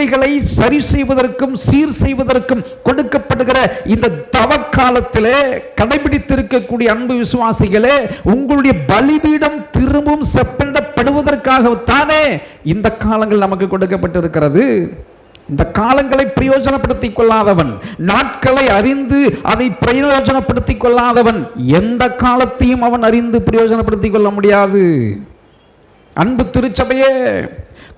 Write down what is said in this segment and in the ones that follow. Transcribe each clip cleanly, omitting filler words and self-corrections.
சூழ்நிலைகளை சரி செய்வதற்கும் சீர் செய்வதற்கும் கொடுக்கப்படுகிற இந்த தவக்காலத்திலே கடைபிடித்திருக்கக்கூடிய அன்பு விசுவாசிகளே, உங்களுடைய பலிபீடம் திரும்பவும் செப்பனிடப்படுவதற்காகத்தானே இந்த காலங்கள் நமக்கு கொடுக்கப்பட்டிருக்கிறது. இந்த காலங்களை பிரயோஜனப்படுத்திக் கொள்ளாதவன், நாட்களை அறிந்து அதை பிரயோஜனப்படுத்திக் கொள்ளாதவன் எந்த காலத்தையும் அவன் அறிந்து பிரயோஜனப்படுத்திக் கொள்ள முடியாது. அன்பு திருச்சபையே,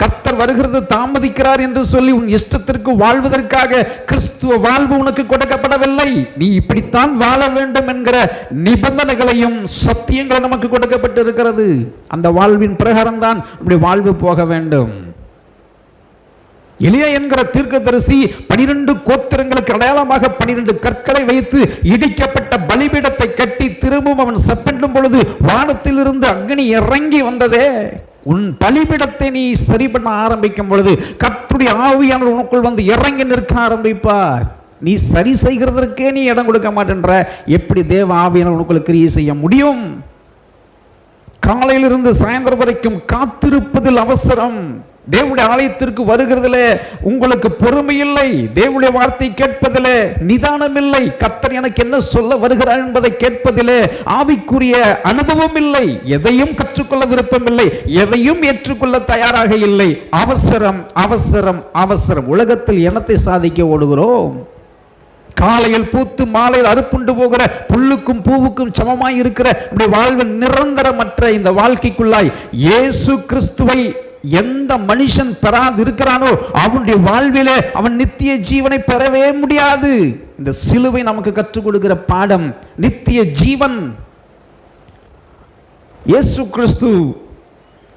கர்த்தர் வருகிறது தாமதிக்கிறார் என்று சொல்லி உன் இஷ்டத்திற்கு வாழ்வதற்காக கிறிஸ்துவ வாழ்வு உனக்கு கொடுக்கப்படவில்லை. நீ இப்படித்தான் வாழ வேண்டும் என்கிற நிபந்தனைகளையும் சத்தியங்களும் நமக்கு கொடுக்கப்பட்டு இருக்கிறது. அந்த வாழ்வின் பிரகாரம் தான் நம்முடைய வாழ்வு போக வேண்டும். எலியா என்கிற தீர்க்கதரிசி 12 கோத்திரங்களுக்கு அடையாளமாக 12 கற்களை வைத்து இடிக்கப்பட்ட பலிபீடத்தை கட்டி திரும்பவும் அவன் செப்பனிடும் பொழுது வானத்தில் இருந்து அக்னி இறங்கி வந்ததே. உன் பலிபீடத்தை நீ சரி பண்ண ஆரம்பிக்கும் பொழுது கர்த்தருடைய ஆவியானவர் உனக்குள் வந்து இறங்கி நிற்க ஆரம்பிப்பார். நீ சரி செய்கிறதற்கே நீ இடம் கொடுக்க மாட்டேன்ற, எப்படி தேவ ஆவியானவர் உனக்குள் கிரியை செய்ய முடியும்? காலையிலிருந்து சாயந்தரம் வரைக்கும் காத்திருப்பதில் அவசரம். தேவனுடைய ஆலயத்திற்கு வருகிறதிலே உங்களுக்கு பொறுமை இல்லை. தேவனுடைய வார்த்தை கேட்பதிலே நிதானம் இல்லை. கர்த்தர் எனக்கு என்ன சொல்ல வருகிறார் என்பதை கேட்பதிலே ஆவிக்குரிய அனுபவம் இல்லை. எதையும் கற்றுக்கொள்ள விருப்பம் இல்லை, எதையும் ஏற்றுக்கொள்ள தயாராக இல்லை. அவசரம் அவசரம் அவசரம். உலகத்தில் என்னத்தை சாதிக்க ஓடுகிறோம்? காலையில் பூத்து மாலையில் அறுப்புண்டு போகிற புல்லுக்கும் பூவுக்கும் சமமாய் இருக்கிற வாழ்வின் நிரந்தரமற்ற இந்த வாழ்க்கைக்குள்ளாய் இயேசு கிறிஸ்துவை எந்த மனுஷன் பெறாது இருக்கிறானோ அவனுடைய வாழ்விலே அவன் நித்திய ஜீவனை பெறவே முடியாது. இந்த சிலுவை நமக்கு கற்றுக் கொடுக்கிற பாடம் நித்திய ஜீவன். இயேசு கிறிஸ்து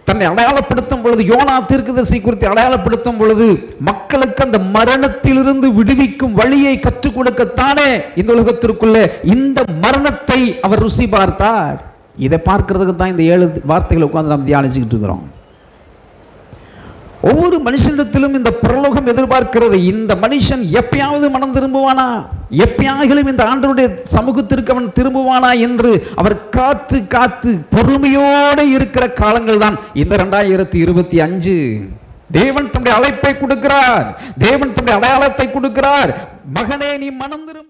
தன்னை அடையாளப்படுத்தும் பொழுது, யோனா தீர்க்கதரிசி குறித்து அடையாளப்படுத்தும் பொழுது, மக்களுக்கு அந்த மரணத்திலிருந்து விடுவிக்கும் வழியை கற்றுக் கொடுக்கத்தானே இந்த உலகத்திற்குள்ளே இந்த மரணத்தை அவர் ருசி பார்த்தார். இதை பார்க்கிறதுக்கு தான் இந்த 7 வார்த்தைகளை உட்கார்ந்து நாம் தியானிச்சுக்கிட்டு இருக்கிறோம். ஒவ்வொரு மனுஷனிடத்திலும் இந்த பரலோகம் எதிர்பார்க்கிறது. இந்த மனுஷன் எப்பயாவது மனம் திரும்புவானா, எப்பயாகிலும் இந்த ஆண்டவருடைய சமூகத்திற்கு அவன் திரும்புவானா என்று அவர் காத்து காத்து பொறுமையோடு இருக்கிற காலங்கள் தான் இந்த 2025. தேவன் தன்னுடைய அழைப்பை கொடுக்கிறார், தேவன் தன்னுடைய அடையாளத்தை கொடுக்கிறார். மகனே, நீ மனம் திரும்ப.